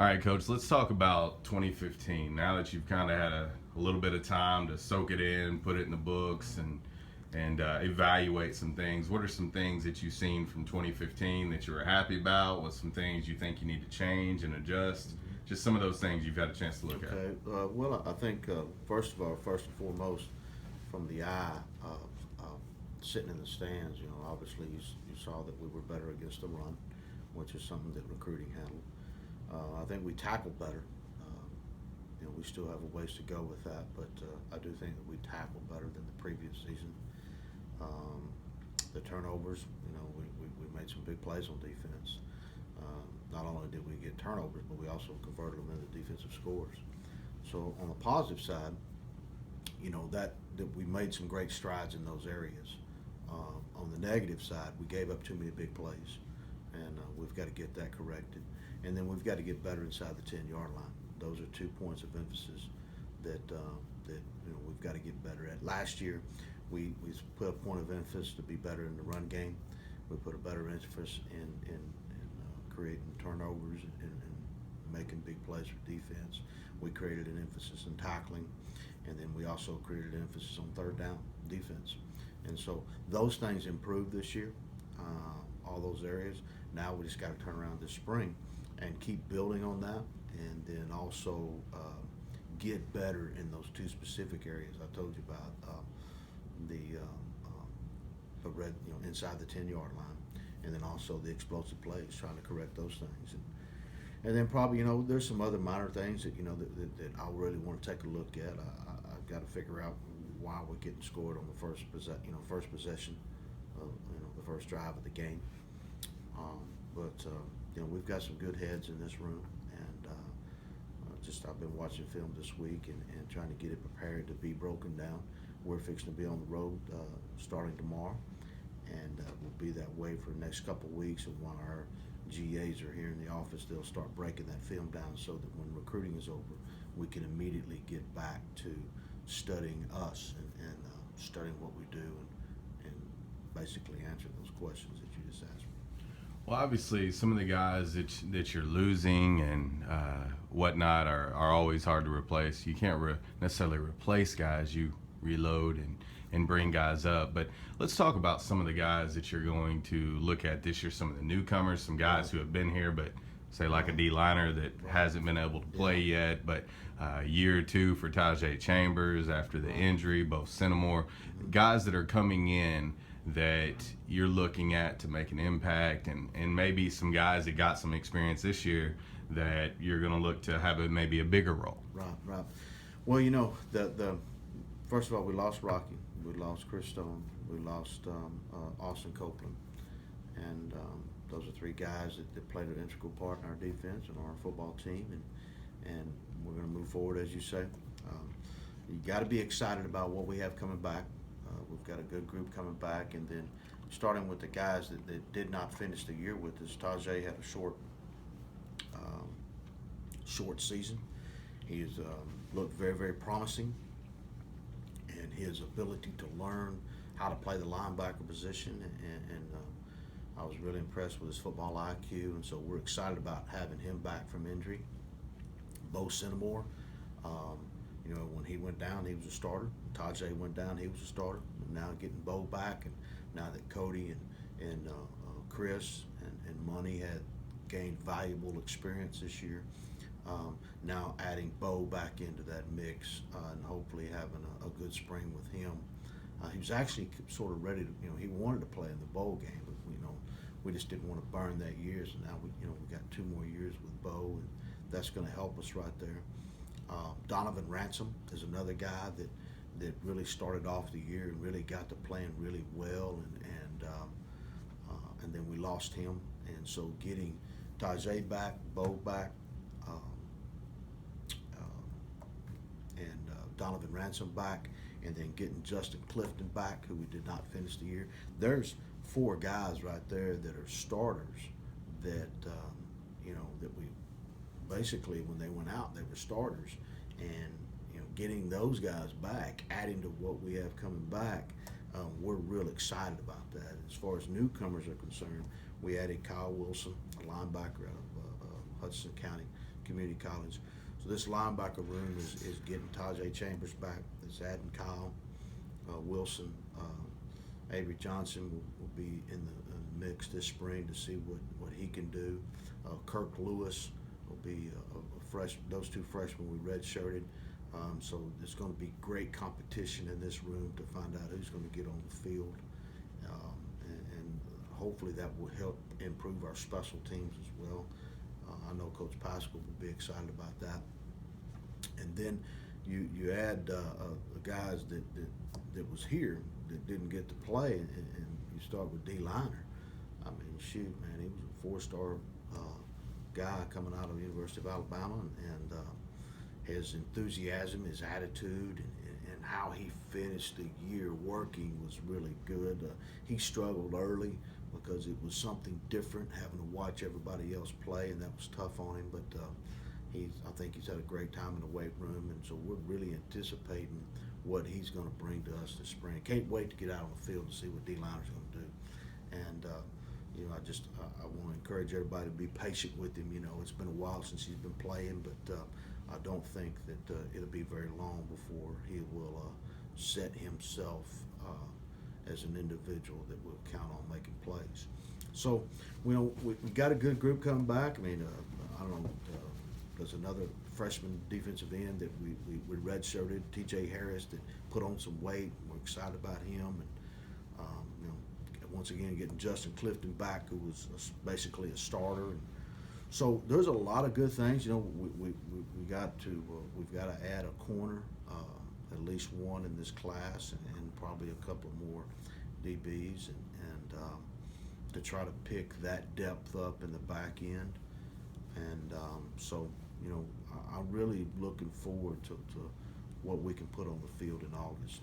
All right, Coach, let's talk about 2015. Now that you've kind of had a little bit of time to soak it in, put it in the books, and evaluate some things, what are some things that you've seen from 2015 that you were happy about? What's some things you think you need to change and adjust? Just some of those things you've had a chance to look at. Okay. Well, I think first of all, first and foremost, from the eye, sitting in the stands, obviously you saw that we were better against the run, which is something that recruiting handled. I think we tackled better. We still have a ways to go with that, but I do think that we tackled better than the previous season. The turnovers, we made some big plays on defense. Not only did we get turnovers, but we also converted them into defensive scores. So on the positive side, that we made some great strides in those areas. On the negative side, we gave up too many big plays, and we've got to get that corrected. And then we've got to get better inside the 10-yard line. Those are 2 points of emphasis that we've got to get better at. Last year, we put a point of emphasis to be better in the run game. We put a better emphasis in creating turnovers and making big plays for defense. We created an emphasis in tackling, and then we also created an emphasis on third down defense. And so those things improved this year, all those areas. Now we just got to turn around this spring and keep building on that, and then also get better in those 2 specific areas I told you about, the red, inside the 10-yard line, and then also the explosive plays, trying to correct those things. And then probably, there's some other minor things that, that I really want to take a look at. I've got to figure out why we're getting scored on the first possession of, the first drive of the game. But we've got some good heads in this room, and I've been watching film this week and trying to get it prepared to be broken down. We're fixing to be on the road starting tomorrow, and we'll be that way for the next couple of weeks. And while our GAs are here in the office, they'll start breaking that film down so that when recruiting is over, we can immediately get back to studying us and studying what we do and basically answer those questions that you just asked me. Well, obviously, some of the guys that you're losing and whatnot are always hard to replace. You can't necessarily replace guys. You reload and bring guys up. But let's talk about some of the guys that you're going to look at this year, some of the newcomers, some guys who have been here, but say like a D-liner that hasn't been able to play yet, but a year or 2 for Tajay Chambers after the injury, both Centimore, guys that are coming in that you're looking at to make an impact, and maybe some guys that got some experience this year that you're going to look to have maybe a bigger role. Right. Well, the first of all, we lost Rocky, we lost Chris Stone, we lost Austin Copeland, and those are 3 guys that played an integral part in our defense and our football team, and we're going to move forward, as you say. You got to be excited about what we have coming back. We've got a good group coming back, and then starting with the guys that did not finish the year with us. Tajay had a short season. He's looked very, very promising, and his ability to learn how to play the linebacker position, and I was really impressed with his football IQ, and so we're excited about having him back from injury. Bo Centimore, when he went down, he was a starter. Tajay went down, he was a starter. And now getting Bo back, and now that Cody and Chris and Money had gained valuable experience this year, now adding Bo back into that mix and hopefully having a good spring with him. He was actually sort of ready to, he wanted to play in the bowl game, but we just didn't want to burn that year. So now we got 2 more years with Bo, and that's going to help us right there. Donovan Ransom is another guy that really started off the year and really got to playing really well, and then we lost him. And so getting Tajay back, Bo back, and Donovan Ransom back, and then getting Justin Clifton back, who we did not finish the year. There's 4 guys right there that are starters that that we basically, when they went out, they were starters, and getting those guys back, adding to what we have coming back, we're real excited about that. As far as newcomers are concerned, we added Kyle Wilson, a linebacker out of Hudson County community college. So this linebacker room is getting Tajay Chambers back. It's adding Kyle Wilson. Avery Johnson will be in the mix this spring to see what he can do. Kirk Lewis will be a fresh. Those two freshmen we redshirted. So there's going to be great competition in this room to find out who's going to get on the field. And hopefully that will help improve our special teams as well. I know Coach Pascal will be excited about that. And then you add the guys that was here that didn't get to play, and you start with D. Liner. I mean, shoot, man, he was a four-star guy coming out of the University of Alabama, and his enthusiasm, his attitude, and how he finished the year working was really good. He struggled early because it was something different, having to watch everybody else play, and that was tough on him. But I think he's had a great time in the weight room, and so we're really anticipating what he's going to bring to us this spring. Can't wait to get out on the field to see what D. Liner's going to do. And I want to encourage everybody to be patient with him. You know, it's been a while since he's been playing, but I don't think that it'll be very long before he will set himself as an individual that will count on making plays. So, we got a good group coming back. I mean, I don't know. There's another freshman defensive end that we redshirted, T.J. Harris, that put on some weight. We're excited about him, and once again getting Justin Clifton back, who was basically a starter. And so there's a lot of good things. You know, we've got to add a corner, at least one in this class, and probably a couple more DBs, and to try to pick that depth up in the back end. And so, I'm really looking forward to what we can put on the field in August.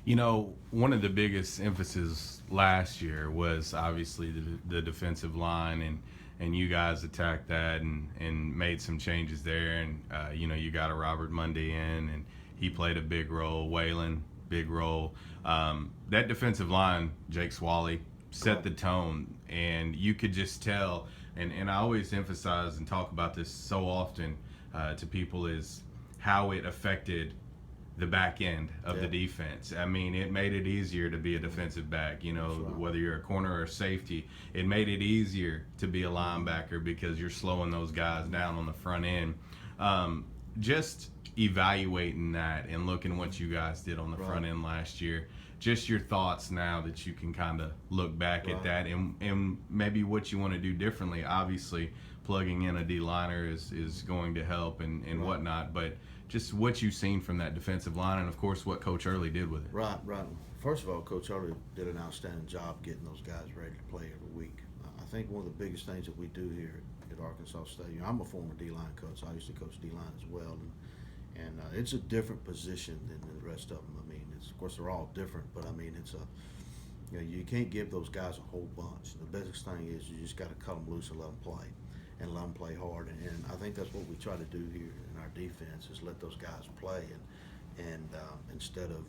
You know, one of the biggest emphasis last year was obviously the defensive line, and you guys attacked that and made some changes there. And, you got a Robert Mundy in, and he played a big role. Waylon, big role. That defensive line, Jake Swally, set the tone, and you could just tell. And I always emphasize and talk about this so often to people is how it affected the back end of the defense. I mean, it made it easier to be a defensive back, whether you're a corner or a safety. It made it easier to be a linebacker because you're slowing those guys down on the front end. Just evaluating that and looking what you guys did on the front end last year. Just your thoughts now that you can kind of look back at that and maybe what you want to do differently. Obviously, plugging in a D-liner is going to help and whatnot, but just what you've seen from that defensive line and, of course, what Coach Early did with it. Right. First of all, Coach Early did an outstanding job getting those guys ready to play every week. I think one of the biggest things that we do here at Arkansas State, I'm a former D-line coach. I used to coach D-line as well, and it's a different position than the rest of them. I mean, of course, they're all different, but I mean, it's you can't give those guys a whole bunch. The biggest thing is you just got to cut them loose and let them play. And let them play hard, and I think that's what we try to do here in our defense is let those guys play, and instead of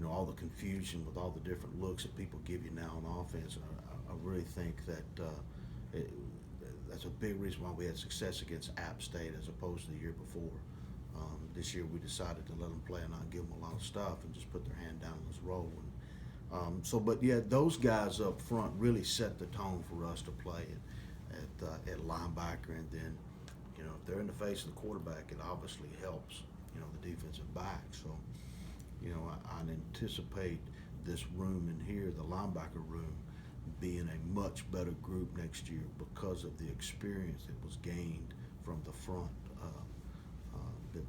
all the confusion with all the different looks that people give you now on offense. I really think that that's a big reason why we had success against App State as opposed to the year before. This year we decided to let them play and not give them a lot of stuff and just put their hand down and let's roll. But those guys up front really set the tone for us to play at linebacker, and then if they're in the face of the quarterback, it obviously helps the defensive back. So I anticipate this room in here, the linebacker room, being a much better group next year because of the experience that was gained from the front that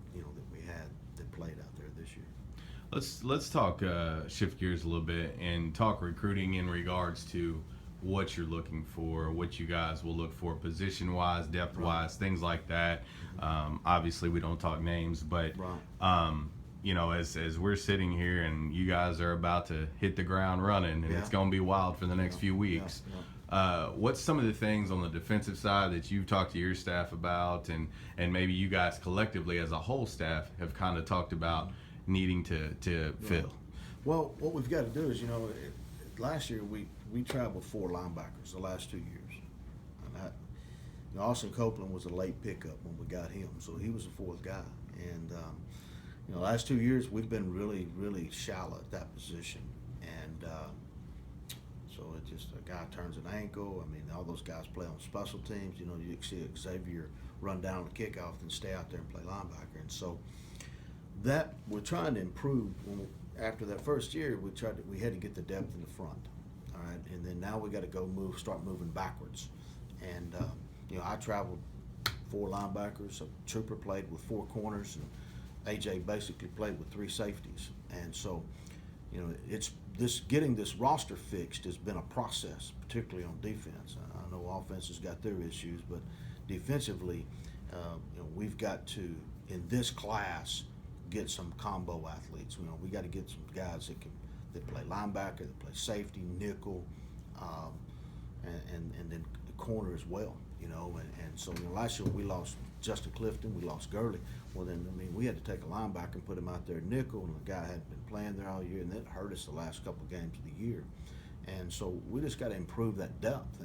we had that played out there this year. Let's talk shift gears a little bit and talk recruiting in regards to what you're looking for, what you guys will look for position-wise, depth-wise, things like that. Obviously, we don't talk names, but as we're sitting here and you guys are about to hit the ground running, and it's going to be wild for the next few weeks. What's some of the things on the defensive side that you've talked to your staff about, and maybe you guys collectively as a whole staff have kind of talked about needing to fill? Well, what we've got to do is, last year we traveled 4 linebackers the last 2 years. And Austin Copeland was a late pickup when we got him, so he was the fourth guy. And last 2 years we've been really, really shallow at that position. And so it just a guy turns an ankle. I mean, all those guys play on special teams. You see Xavier run down on the kickoff and stay out there and play linebacker. And so that we're trying to improve. After that first year, we had to get the depth in the front. All right, and then now we got to start moving backwards. And I traveled 4 linebackers. A Trooper played with 4 corners, and AJ basically played with 3 safeties. And so, it's getting this roster fixed has been a process, particularly on defense. I know offense has got their issues, but defensively, we've got to, in this class, get some combo athletes. We got to get some guys that play linebacker, that play safety, nickel, and then the corner as well. And so last year we lost Justin Clifton, we lost Gurley. Well, then we had to take a linebacker and put him out there nickel, and the guy hadn't been playing there all year, and that hurt us the last couple of games of the year. And so we just got to improve that depth,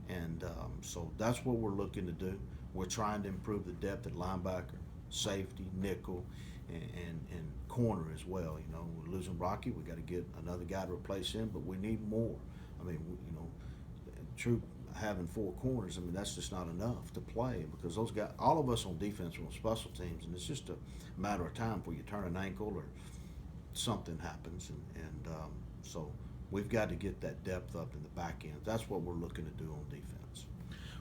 and so that's what we're looking to do. We're trying to improve the depth at linebacker, safety, nickel, and corner as well. We're losing Rocky. We got to get another guy to replace him, but we need more. True. Having 4 corners, that's just not enough to play, because those guys, all of us on defense are on special teams, and it's just a matter of time before you turn an ankle or something happens, and so we've got to get that depth up in the back end. That's what we're looking to do on defense.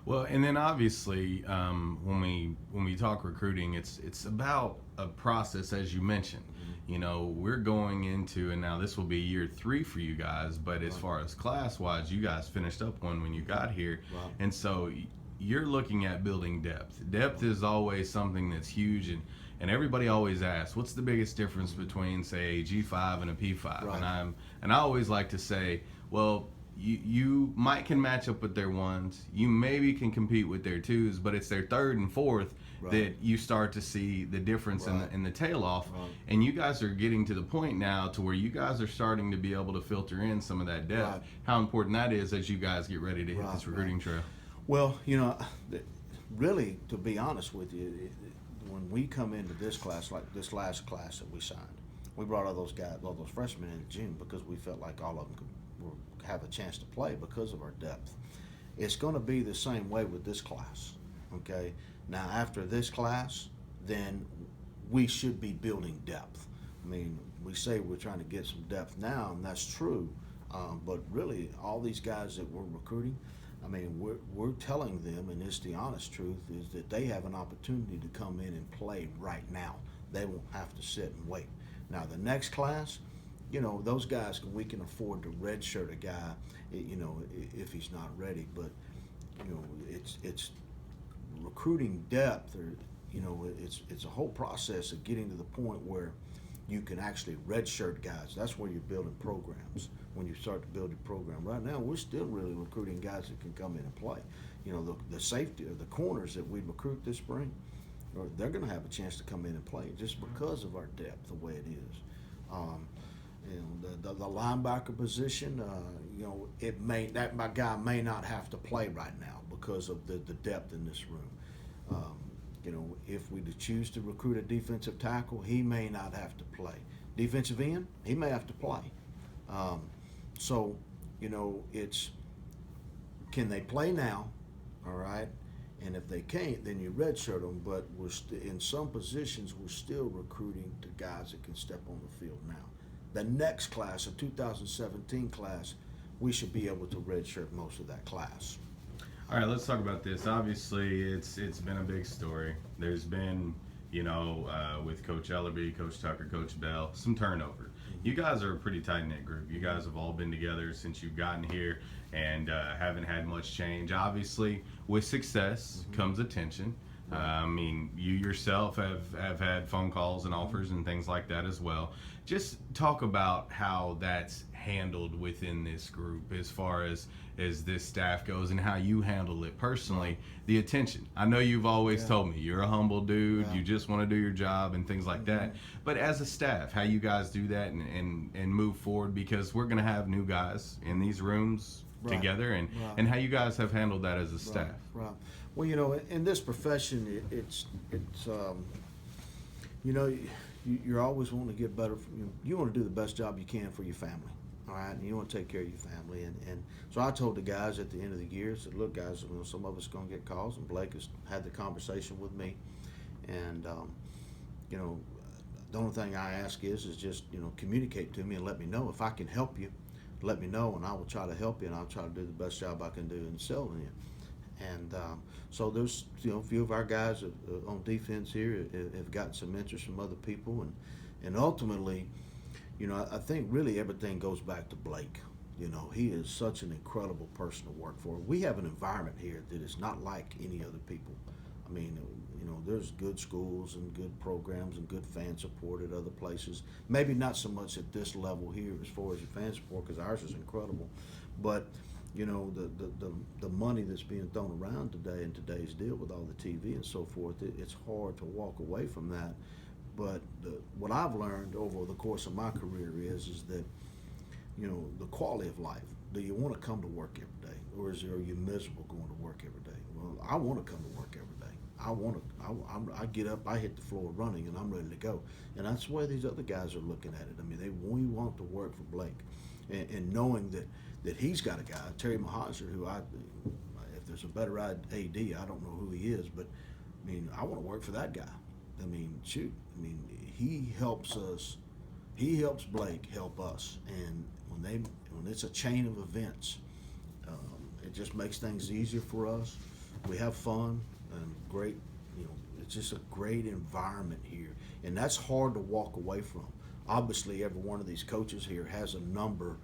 Well, and then obviously when we talk recruiting, it's about a process, as you mentioned. We're going into, and now this will be year 3 for you guys, but as far as class-wise, you guys finished up one when you got here. Right. And so you're looking at building depth. Depth is always something that's huge, and everybody always asks, what's the biggest difference between, say, a G5 and a P5? Right. And I always like to say, well, you might can match up with their 1s, you maybe can compete with their 2s, but it's their 3rd and 4th that you start to see the difference in the tail off. And you guys are getting to the point now to where you guys are starting to be able to filter in some of that depth. How important that is as you guys get ready to hit this recruiting trail. Well, really, to be honest with you, when we come into this class, like this last class that we signed, we brought all those freshmen in June because we felt like all of them could have a chance to play because of our depth. It's going to be the same way with this class, okay? Now, after this class, then we should be building depth. We say we're trying to get some depth now, and that's true, but really, all these guys that we're recruiting, we're telling them, and it's the honest truth, is that they have an opportunity to come in and play right now. They won't have to sit and wait. Now, the next class, those guys, we can afford to redshirt a guy, if he's not ready. But, it's recruiting depth, or, it's a whole process of getting to the point where you can actually redshirt guys. That's where you're building programs, when you start to build your program. Right now, we're still really recruiting guys that can come in and play. The safety or the corners that we recruit this spring, they're going to have a chance to come in and play just because of our depth, the way it is. The linebacker position, my guy may not have to play right now because of the depth in this room. If we choose to recruit a defensive tackle, he may not have to play. Defensive end, he may have to play. It's, can they play now? All right. And if they can't, then you redshirt them. But in some positions, we're still recruiting to guys that can step on the field now. The next class, the 2017 class, we should be able to redshirt most of that class. All right, let's talk about this. Obviously, it's been a big story. There's been, with Coach Ellerby, Coach Tucker, Coach Bell, some turnover. You guys are a pretty tight-knit group. You guys have all been together since you've gotten here and haven't had much change. Obviously, with success comes attention. You yourself have had phone calls and offers and things like that as well. Just talk about how that's handled within this group as far as this staff goes, and how you handle it personally, the attention. I know you've always told me you're a humble dude, you just want to do your job and things like that. But as a staff, how you guys do that and move forward, because we're going to have new guys in these rooms together, and how you guys have handled that as a staff. Right. Well, you know, in this profession, it's you know, you're always wanting to get better. You want to do the best job you can for your family, all right? And you want to take care of your family. And so I told the guys at the end of the year, I said, look, guys, you know, some of us are going to get calls, and Blake has had the conversation with me. And, you know, the only thing I ask is just, you know, communicate to me and let me know. If I can help you, let me know, and I will try to help you, and I'll try to do the best job I can do in selling you. And so there's, you know, a few of our guys on defense here have gotten some interest from other people, and ultimately, you know, I think really everything goes back to Blake. You know, he is such an incredible person to work for. We have an environment here that is not like any other people. I mean, you know, there's good schools and good programs and good fan support at other places. Maybe not so much at this level here as far as your fan support, because ours is incredible. But, you know, the money that's being thrown around today in today's deal with all the TV and so forth, it's hard to walk away from that. But what I've learned over the course of my career is that, you know, the quality of life. Do you want to come to work every day, or are you miserable going to work every day? Well, I want to come to work every day. I get up, I hit the floor running, and I'm ready to go. And that's the way these other guys are looking at it. I mean, we want to work for Blake, and knowing that he's got a guy, Terry Mahajer, who if there's a better AD, I don't know who he is, but I mean, I want to work for that guy. I mean, shoot, I mean, he helps us. He helps Blake help us, and when it's a chain of events, it just makes things easier for us. We have fun and great, you know, it's just a great environment here, and that's hard to walk away from. Obviously, every one of these coaches here has a number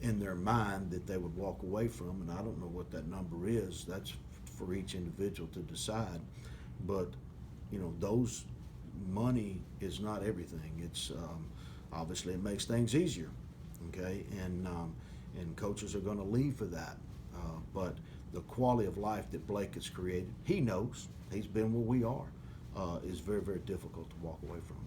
in their mind that they would walk away from, and I don't know what that number is. That's for each individual to decide. But, you know, those money is not everything. It's obviously it makes things easier, okay, and coaches are going to leave for that. But the quality of life that Blake has created, he knows, he's been where we are, is very, very difficult to walk away from.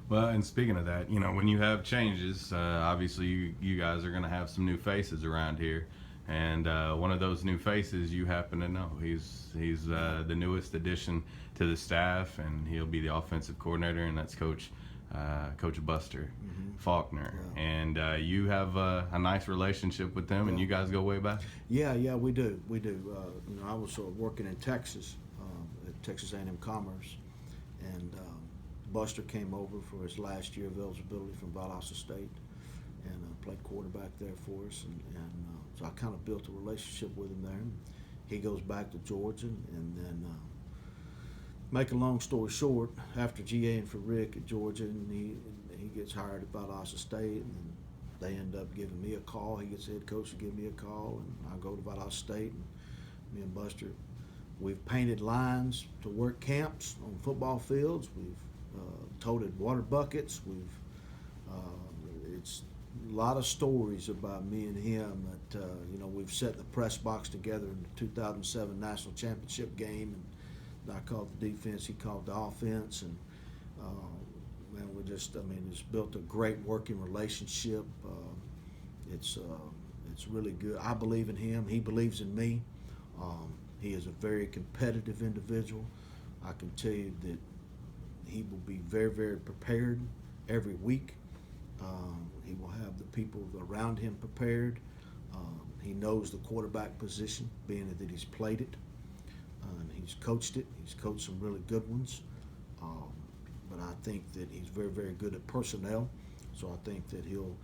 Well, and speaking of that, you know, when you have changes, obviously you guys are going to have some new faces around here, and one of those new faces you happen to know. He's the newest addition to the staff, and he'll be the offensive coordinator, and that's Coach Buster Faulkner. Yeah. And you have a nice relationship with them, and you guys go way back. Yeah, we do. You know, I was working in Texas at Texas A&M Commerce, and Buster came over for his last year of eligibility from Valdosta State, and played quarterback there for us, and so I kind of built a relationship with him there. He goes back to Georgia, and then make a long story short, after GA-ing for Rick at Georgia, and he gets hired at Valdosta State, and they end up giving me a call. He gets the head coach to give me a call, and I go to Valdosta State, and me and Buster, we've painted lines to work camps on football fields. We've toted water buckets. It's a lot of stories about me and him that, you know, we've set the press box together in the 2007 National Championship game, and I called the defense, he called the offense, and man, it's built a great working relationship. It's really good. I believe in him. He believes in me. He is a very competitive individual. I can tell you that he will be very, very prepared every week. He will have the people around him prepared. He knows the quarterback position, being that he's played it. And he's coached it. He's coached some really good ones. But I think that he's very, very good at personnel. So I think that he'll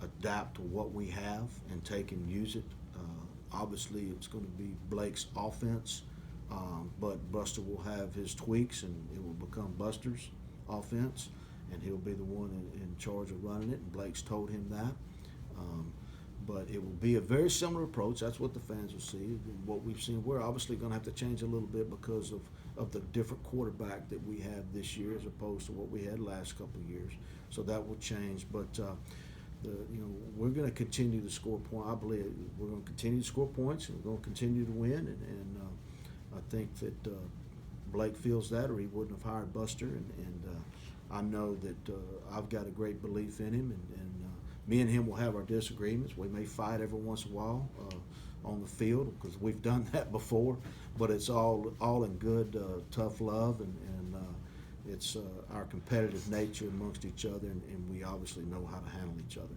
adapt to what we have and take and use it. Obviously, it's going to be Blake's offense, but Buster will have his tweaks, and it will become Buster's offense, and he'll be the one in charge of running it, and Blake's told him that. But it will be a very similar approach. That's what the fans will see. What we've seen, we're obviously going to have to change a little bit because of the different quarterback that we have this year as opposed to what we had last couple of years. So that will change. But you know, we're going to continue to score points. I believe we're going to continue to score points, and we're going to continue to win. And I think that Blake feels that, or he wouldn't have hired Buster. And I know that I've got a great belief in him, and me and him will have our disagreements. We may fight every once in a while, on the field, because we've done that before. But it's all in good, tough love, and it's our competitive nature amongst each other, and we obviously know how to handle each other.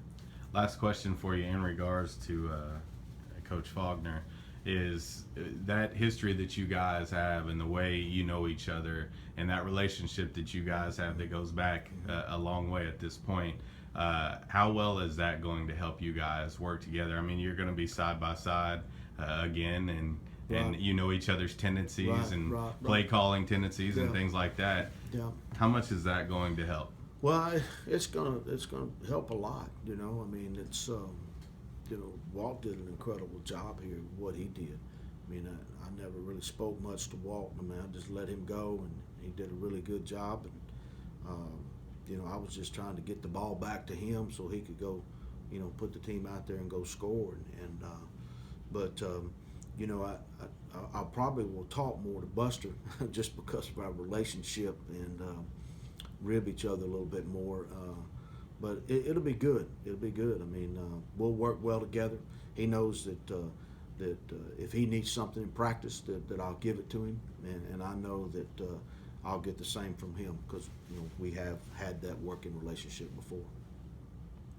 Last question for you in regards to Coach Faulkner is that history that you guys have and the way you know each other and that relationship that you guys have that goes back a long way at this point. How well is that going to help you guys work together? I mean, you're going to be side by side again, and Right. you know each other's tendencies Right, and right. play calling tendencies and Yeah. things like that. Yeah. How much is that going to help? Well, it's gonna help a lot. I mean, it's Walt did an incredible job here with what he did. I mean, I never really spoke much to Walt. I mean, I just let him go, and he did a really good job. And I was just trying to get the ball back to him so he could go, put the team out there and go score. I probably will talk more to Buster just because of our relationship, and rib each other a little bit more. But it'll be good. It'll be good. I mean, we'll work well together. He knows that if he needs something in practice, that I'll give it to him, and I know that I'll get the same from him, because we have had that working relationship before.